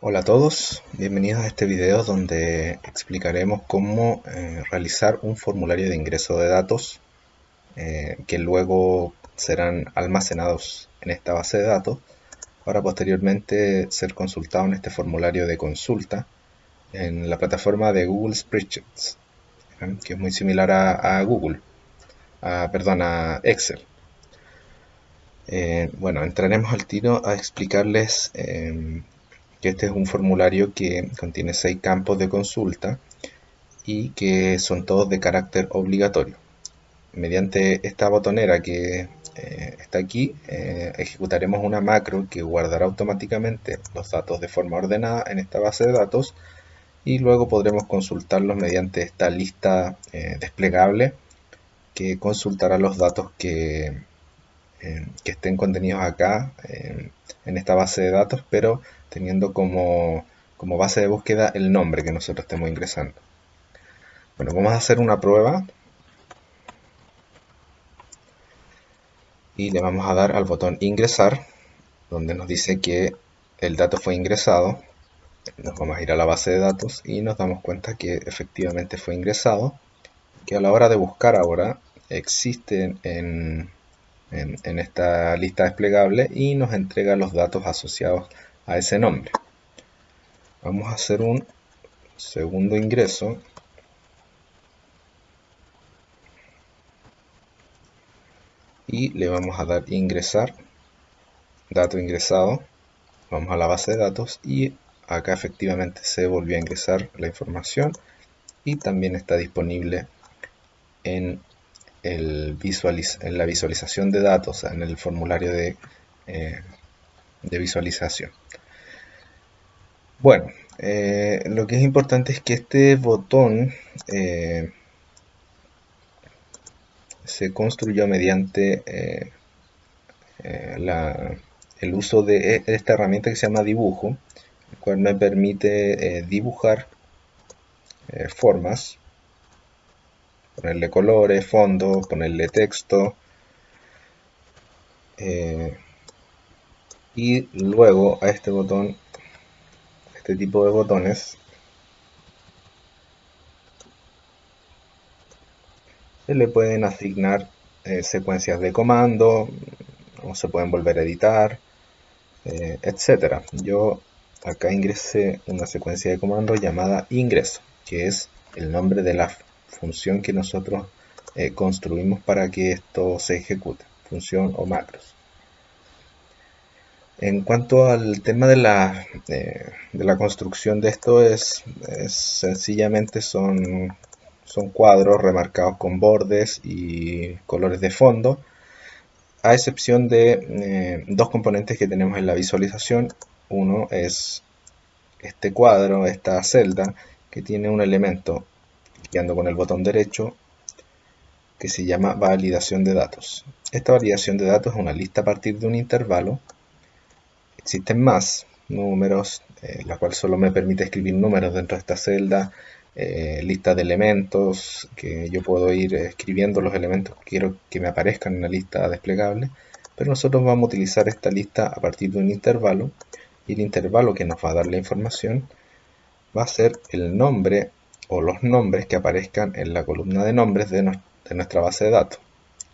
Hola a todos, bienvenidos a este video donde explicaremos cómo realizar un formulario de ingreso de datos que luego serán almacenados en esta base de datos para posteriormente ser consultado en este formulario de consulta en la plataforma de Google Spreadsheets, que es muy similar a Google, a Excel. Bueno, entraremos al tiro a explicarles que este es un formulario que contiene 6 campos de consulta y que son todos de carácter obligatorio. Mediante esta botonera que está aquí, ejecutaremos una macro que guardará automáticamente los datos de forma ordenada en esta base de datos y luego podremos consultarlos mediante esta lista desplegable que consultará los datos que estén contenidos acá en esta base de datos, pero teniendo como base de búsqueda el nombre que nosotros estemos ingresando. Bueno, vamos a hacer una prueba y le vamos a dar al botón ingresar, donde nos dice que el dato fue ingresado. Nos vamos a ir a la base de datos y nos damos cuenta que efectivamente fue ingresado, que a la hora de buscar ahora existe en esta lista desplegable y nos entrega los datos asociados a ese nombre. Vamos a hacer un segundo ingreso y le vamos a dar ingresar, dato ingresado. Vamos a la base de datos y acá efectivamente se volvió a ingresar la información y también está disponible en la visualización de datos, en el formulario de visualización. Bueno, lo que es importante es que este botón se construyó mediante el uso de esta herramienta que se llama dibujo, el cual me permite dibujar formas, ponerle colores, fondo, ponerle texto, y luego a este botón, este tipo de botones, se le pueden asignar secuencias de comando, o se pueden volver a editar, etcétera. Yo acá ingresé una secuencia de comando llamada ingreso, que es el nombre de la función que nosotros construimos para que esto se ejecute, función o macros. En cuanto al tema de la construcción de esto, es sencillamente son cuadros remarcados con bordes y colores de fondo, a excepción de dos componentes que tenemos en la visualización. Uno es este cuadro, esta celda, que tiene un elemento, clicando con el botón derecho, que se llama validación de datos. Esta validación de datos es una lista a partir de un intervalo. Existen más números, la cual solo me permite escribir números dentro de esta celda, lista de elementos, que yo puedo ir escribiendo los elementos que quiero que me aparezcan en la lista desplegable, pero nosotros vamos a utilizar esta lista a partir de un intervalo, y el intervalo que nos va a dar la información va a ser el nombre o los nombres que aparezcan en la columna de nombres de nuestra base de datos,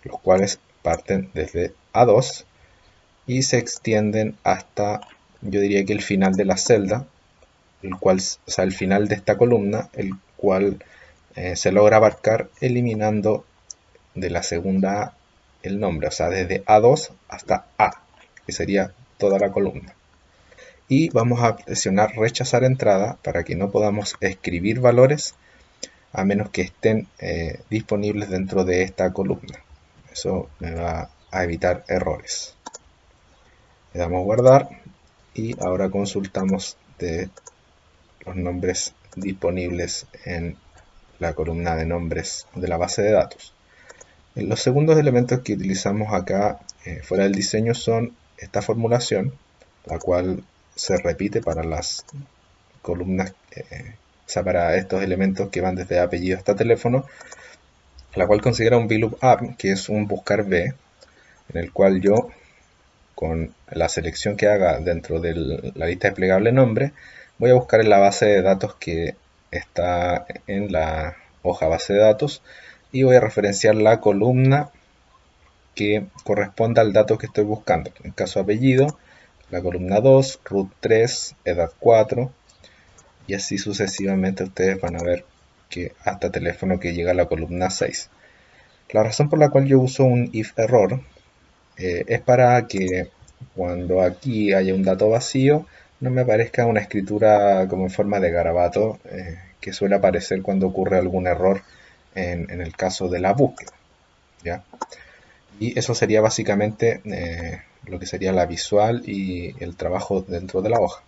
los cuales parten desde A2 y se extienden hasta, yo diría que el final de la celda, o sea, el final de esta columna, el cual se logra abarcar eliminando de la segunda A el nombre, o sea, desde A2 hasta A, que sería toda la columna. Y vamos a presionar rechazar entrada para que no podamos escribir valores a menos que estén disponibles dentro de esta columna. Eso me va a evitar errores. Le damos guardar y ahora consultamos de los nombres disponibles en la columna de nombres de la base de datos. Los segundos elementos que utilizamos acá fuera del diseño son esta formulación, la cual se repite para las columnas, o sea, para estos elementos que van desde apellido hasta teléfono, la cual considera un VLOOKUP, que es un buscar B, en el cual yo con la selección que haga dentro de la lista desplegable nombre, voy a buscar en la base de datos que está en la hoja base de datos y voy a referenciar la columna que corresponda al dato que estoy buscando. En el caso apellido, la columna 2, root 3, edad 4 y así sucesivamente. Ustedes van a ver que hasta teléfono que llega a la columna 6. La razón por la cual yo uso un if error es para que cuando aquí haya un dato vacío no me aparezca una escritura como en forma de garabato que suele aparecer cuando ocurre algún error en el caso de la búsqueda, ¿ya? Y eso sería básicamente lo que sería la visual y el trabajo dentro de la hoja.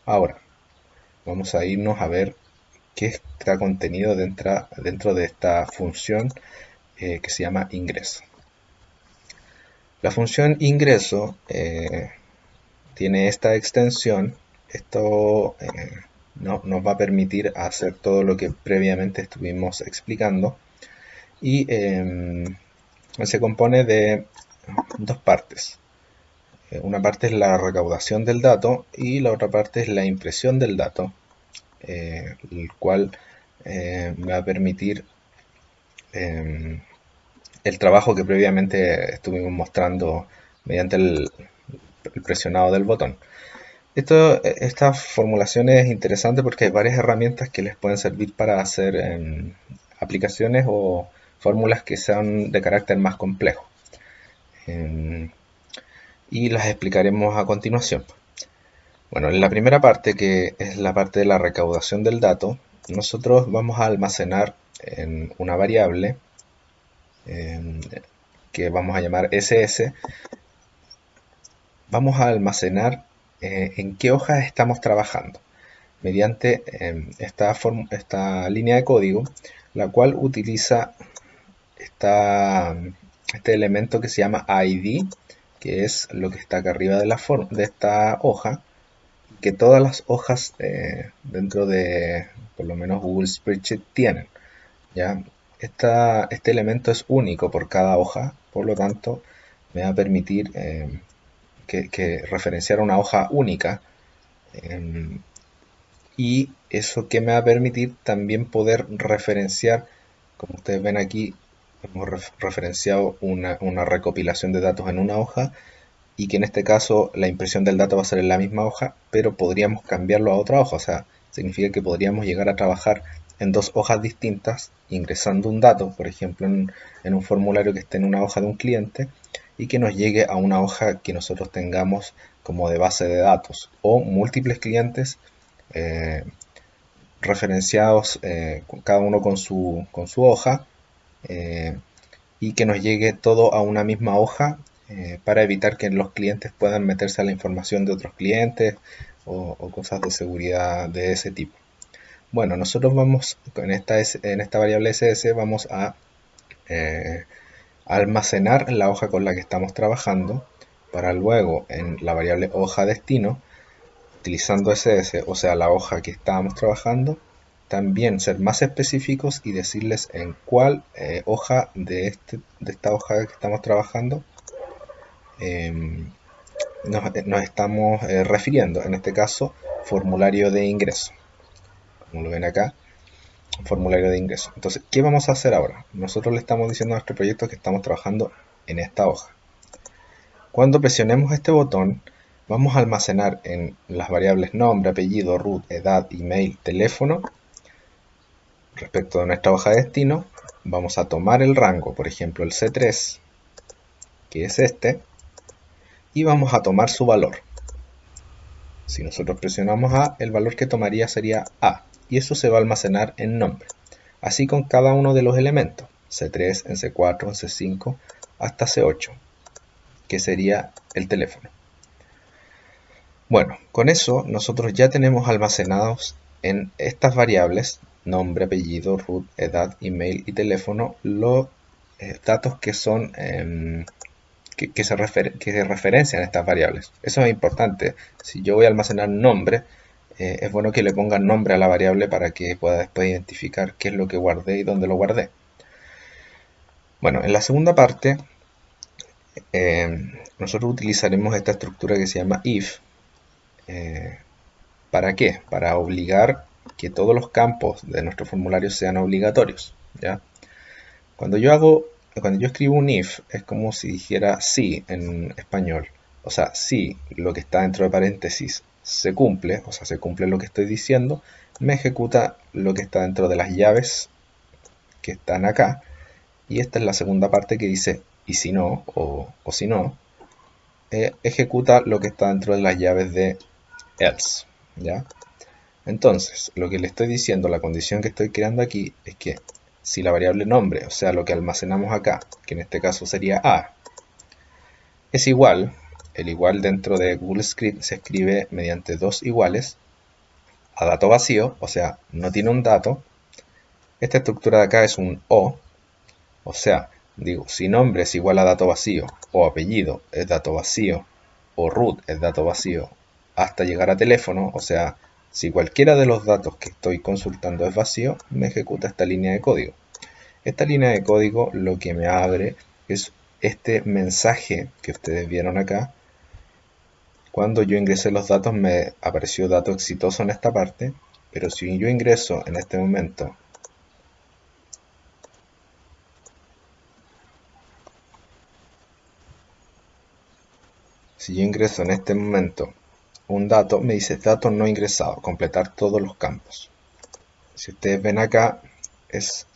Ahora, vamos a irnos a ver qué está contenido dentro de esta función que se llama ingreso. La función ingreso tiene esta extensión. Esto nos va a permitir hacer todo lo que previamente estuvimos explicando. Y se compone de dos partes. Una parte es la recaudación del dato y la otra parte es la impresión del dato, el cual me va a permitir el trabajo que previamente estuvimos mostrando mediante el presionado del botón. Esta formulación es interesante porque hay varias herramientas que les pueden servir para hacer aplicaciones o fórmulas que sean de carácter más complejo. Y las explicaremos a continuación. Bueno, en la primera parte, que es la parte de la recaudación del dato, nosotros vamos a almacenar en una variable que vamos a llamar SS. Vamos a almacenar en qué hoja estamos trabajando mediante esta línea de código, la cual utiliza este elemento que se llama ID, que es lo que está acá arriba de esta hoja, que todas las hojas dentro de por lo menos Google Spreadsheet tienen, ¿ya? Este elemento es único por cada hoja, por lo tanto me va a permitir que referenciar una hoja única, y eso que me va a permitir también poder referenciar, como ustedes ven aquí, hemos referenciado una recopilación de datos en una hoja, y que en este caso la impresión del dato va a ser en la misma hoja, pero podríamos cambiarlo a otra hoja. O sea, significa que podríamos llegar a trabajar en dos hojas distintas, ingresando un dato, por ejemplo, en un formulario que esté en una hoja de un cliente, y que nos llegue a una hoja que nosotros tengamos como de base de datos, o múltiples clientes referenciados, cada uno con su hoja, y que nos llegue todo a una misma hoja, para evitar que los clientes puedan meterse a la información de otros clientes o cosas de seguridad de ese tipo. Bueno, nosotros vamos en esta variable SS vamos a almacenar la hoja con la que estamos trabajando, para luego en la variable hoja destino, utilizando SS, o sea la hoja que estábamos trabajando, también ser más específicos y decirles en cuál hoja de esta hoja que estamos trabajando nos estamos refiriendo. En este caso, formulario de ingreso, como lo ven acá, formulario de ingreso. Entonces, ¿qué vamos a hacer ahora? Nosotros le estamos diciendo a nuestro proyecto que estamos trabajando en esta hoja. Cuando presionemos este botón, vamos a almacenar en las variables nombre, apellido, root, edad, email, teléfono. Respecto de nuestra hoja de destino, vamos a tomar el rango, por ejemplo el C3, que es este, y vamos a tomar su valor. Si nosotros presionamos A, el valor que tomaría sería A, y eso se va a almacenar en nombre. Así con cada uno de los elementos, C3, en C4, en C5, hasta C8, que sería el teléfono. Bueno, con eso nosotros ya tenemos almacenados en estas variables, nombre, apellido, root, edad, email y teléfono, los datos que son que referencian estas variables. Eso es importante. Si yo voy a almacenar nombre, es bueno que le pongan nombre a la variable para que pueda después identificar qué es lo que guardé y dónde lo guardé. Bueno, en la segunda parte nosotros utilizaremos esta estructura que se llama if. ¿Para qué? Para obligar que todos los campos de nuestro formulario sean obligatorios, ¿ya? Cuando yo escribo un if, es como si dijera sí en español. O sea, si lo que está dentro de paréntesis se cumple, o sea, se cumple lo que estoy diciendo, me ejecuta lo que está dentro de las llaves que están acá. Y esta es la segunda parte que dice y si no, o si no, ejecuta lo que está dentro de las llaves de else, ¿ya? Entonces, lo que le estoy diciendo, la condición que estoy creando aquí, es que si la variable nombre, o sea, lo que almacenamos acá, que en este caso sería A, es igual, el igual dentro de Google Script se escribe mediante dos iguales a dato vacío, o sea, no tiene un dato. Esta estructura de acá es un o sea, digo, si nombre es igual a dato vacío, o apellido es dato vacío, o root es dato vacío, hasta llegar a teléfono, o sea, si cualquiera de los datos que estoy consultando es vacío, me ejecuta esta línea de código. Esta línea de código lo que me abre es este mensaje que ustedes vieron acá. Cuando yo ingresé los datos me apareció dato exitoso en esta parte, pero si yo ingreso en este momento un dato, me dice dato no ingresado, completar todos los campos. Si ustedes ven acá, es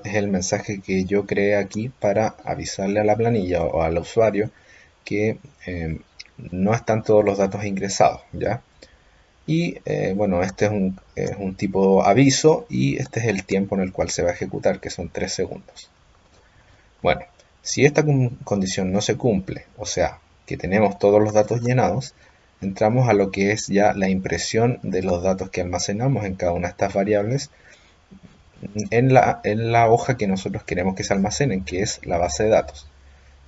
el mensaje que yo creé aquí para avisarle a la planilla o al usuario que no están todos los datos ingresados, ¿ya? Y bueno, este es un tipo aviso y este es el tiempo en el cual se va a ejecutar, que son 3 segundos. Bueno, si esta condición no se cumple, o sea, que tenemos todos los datos llenados, entramos a lo que es ya la impresión de los datos que almacenamos en cada una de estas variables en la hoja que nosotros queremos que se almacenen, que es la base de datos.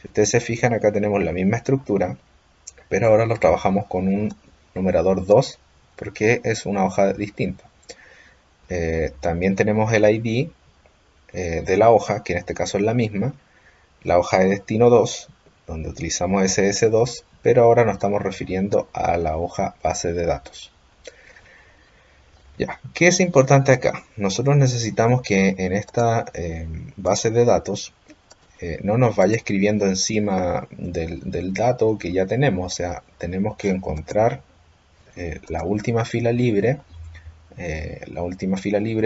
Si ustedes se fijan, acá tenemos la misma estructura, pero ahora lo trabajamos con un numerador 2 porque es una hoja distinta. También tenemos el ID de la hoja, que en este caso es la misma, la hoja de destino 2, donde utilizamos SS2, pero ahora nos estamos refiriendo a la hoja base de datos. Ya, ¿qué es importante acá? Nosotros necesitamos que en esta base de datos no nos vaya escribiendo encima del dato que ya tenemos, o sea, tenemos que encontrar la última fila libre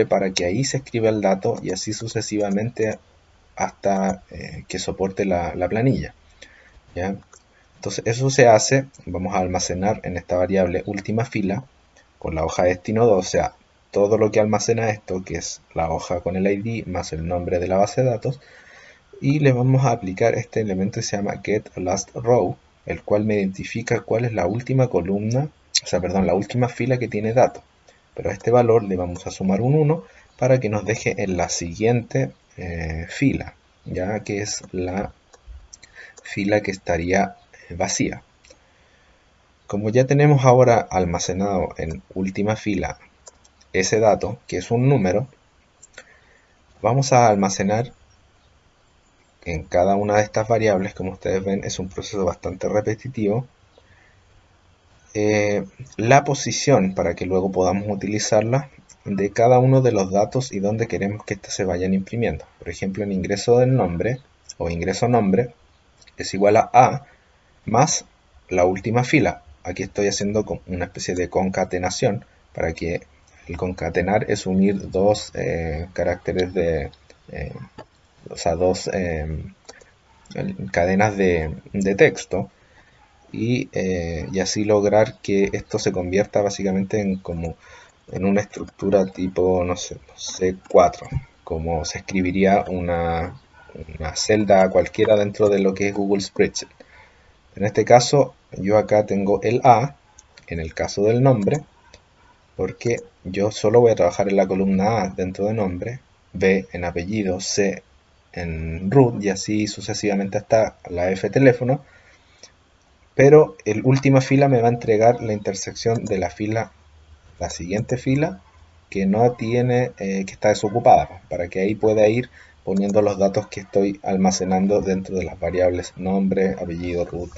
para que ahí se escriba el dato y así sucesivamente hasta que soporte la planilla, ¿ya? Entonces eso se hace, vamos a almacenar en esta variable última fila con la hoja de destino 2, o sea, todo lo que almacena esto, que es la hoja con el ID más el nombre de la base de datos, y le vamos a aplicar este elemento que se llama getLastRow, el cual me identifica cuál es la última columna, o sea, perdón, la última fila que tiene datos. Pero a este valor le vamos a sumar un 1 para que nos deje en la siguiente fila, ya que es la fila que estaría vacía. Como ya tenemos ahora almacenado en última fila ese dato, que es un número, vamos a almacenar en cada una de estas variables. Como ustedes ven, es un proceso bastante repetitivo, la posición para que luego podamos utilizarla de cada uno de los datos y dónde queremos que estos se vayan imprimiendo. Por ejemplo, en ingreso del nombre o ingreso nombre es igual a A más la última fila. Aquí estoy haciendo una especie de concatenación, para que el concatenar es unir dos caracteres o sea, dos cadenas de texto y así lograr que esto se convierta básicamente en una estructura tipo, no sé, C4, como se escribiría una celda cualquiera dentro de lo que es Google Spreadsheet. En este caso, yo acá tengo el A, en el caso del nombre, porque yo solo voy a trabajar en la columna A dentro de nombre, B en apellido, C en root y así sucesivamente hasta la F teléfono, pero el última fila me va a entregar la intersección de la siguiente fila que no tiene, que está desocupada, para que ahí pueda ir poniendo los datos que estoy almacenando dentro de las variables nombre, apellido, root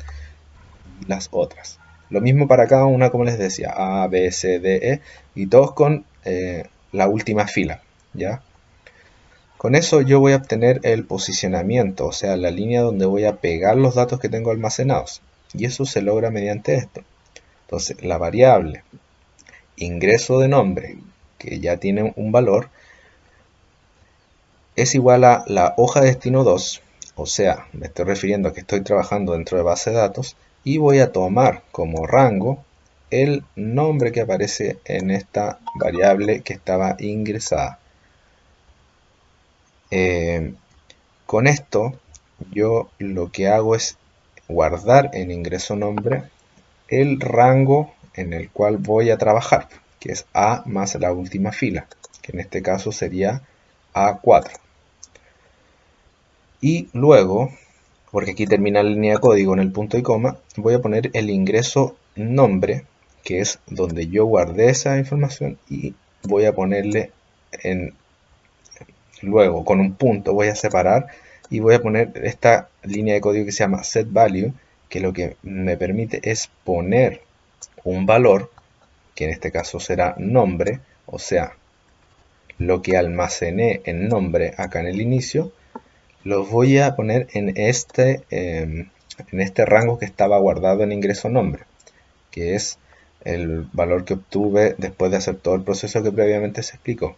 y las otras. Lo mismo para cada una, como les decía, A, B, C, D, E, y todos con la última fila, ¿ya? Con eso yo voy a obtener el posicionamiento, o sea, la línea donde voy a pegar los datos que tengo almacenados. Y eso se logra mediante esto. Entonces, la variable ingreso de nombre, que ya tiene un valor, es igual a la hoja destino 2, o sea, me estoy refiriendo a que estoy trabajando dentro de base de datos, y voy a tomar como rango el nombre que aparece en esta variable que estaba ingresada. Con esto yo lo que hago es guardar en ingreso nombre el rango en el cual voy a trabajar, que es A más la última fila, que en este caso sería A4. Y luego, porque aquí termina la línea de código en el punto y coma, voy a poner el ingreso nombre, que es donde yo guardé esa información, y voy a ponerle luego con un punto voy a separar y voy a poner esta línea de código que se llama setValue, que lo que me permite es poner un valor, que en este caso será nombre, o sea, lo que almacené en nombre acá en el inicio, lo voy a poner en este rango que estaba guardado en ingreso nombre, que es el valor que obtuve después de hacer todo el proceso que previamente se explicó.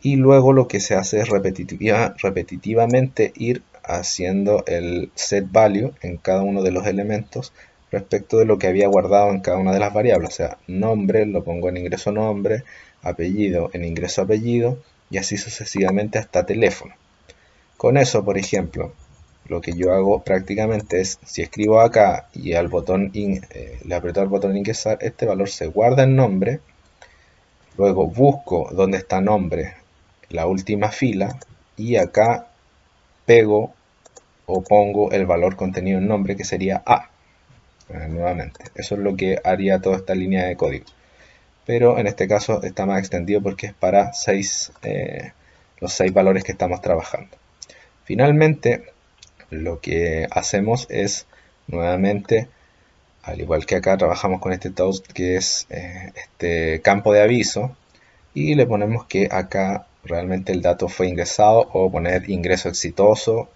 Y luego lo que se hace es repetitivamente ir haciendo el set value en cada uno de los elementos respecto de lo que había guardado en cada una de las variables. O sea, nombre lo pongo en ingreso nombre, apellido en ingreso apellido y así sucesivamente hasta teléfono. Con eso, por ejemplo, lo que yo hago prácticamente es, si escribo acá y al botón le aprieto al botón ingresar, este valor se guarda en nombre. Luego busco donde está nombre, la última fila, y acá pego o pongo el valor contenido en nombre, que sería A. Nuevamente, eso es lo que haría toda esta línea de código. Pero en este caso está más extendido porque es para los 6 valores que estamos trabajando. Finalmente, lo que hacemos es, nuevamente, al igual que acá, trabajamos con este toast, que es este campo de aviso, y le ponemos que acá realmente el dato fue ingresado, o poner ingreso exitoso,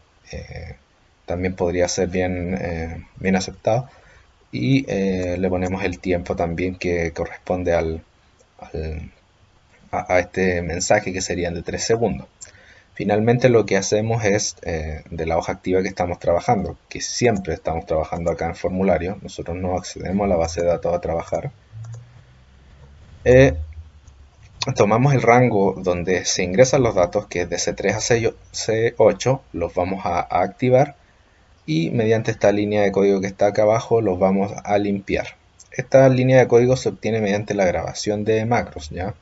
también podría ser bien aceptado, y le ponemos el tiempo también que corresponde a este mensaje, que serían de 3 segundos. Finalmente lo que hacemos es, de la hoja activa que estamos trabajando, que siempre estamos trabajando acá en formulario, nosotros no accedemos a la base de datos a trabajar, tomamos el rango donde se ingresan los datos, que es de C3 a C8, los vamos a activar, y mediante esta línea de código que está acá abajo los vamos a limpiar. Esta línea de código se obtiene mediante la grabación de macros, ¿ya?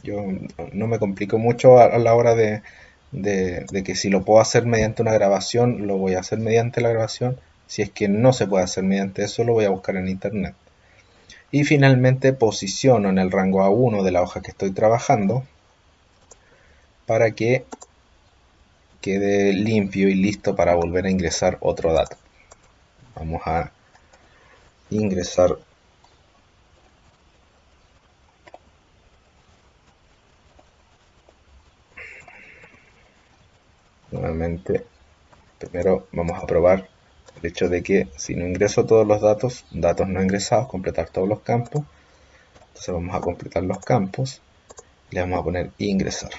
Yo no me complico mucho a la hora de que si lo puedo hacer mediante una grabación, lo voy a hacer mediante la grabación. Si es que no se puede hacer mediante eso, lo voy a buscar en internet. Y finalmente posiciono en el rango A1 de la hoja que estoy trabajando para que quede limpio y listo para volver a ingresar otro dato. Vamos a ingresar nuevamente. Primero vamos a probar el hecho de que si no ingreso todos los datos no ingresados, completar todos los campos. Entonces vamos a completar los campos, le vamos a poner ingresar.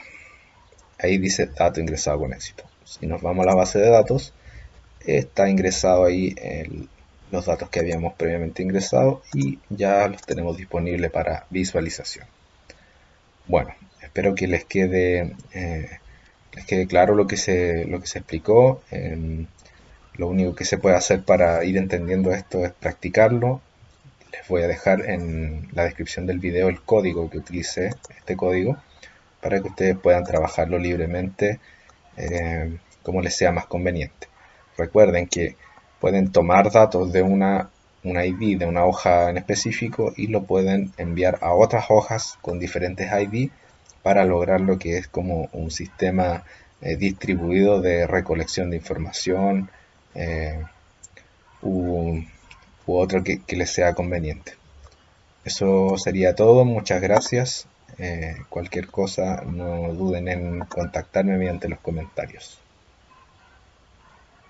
Ahí dice dato ingresado con éxito. Si nos vamos a la base de datos, está ingresado ahí los datos que habíamos previamente ingresado y ya los tenemos disponibles para visualización. Bueno, espero que les quede claro lo que se explicó. Lo único que se puede hacer para ir entendiendo esto es practicarlo. Les voy a dejar en la descripción del video el código que utilicé, este código, para que ustedes puedan trabajarlo libremente como les sea más conveniente. Recuerden que pueden tomar datos de una ID de una hoja en específico y lo pueden enviar a otras hojas con diferentes ID para lograr lo que es como un sistema distribuido de recolección de información, eh, u, u otro que les sea conveniente. Eso sería todo, muchas gracias. Cualquier cosa no duden en contactarme mediante los comentarios.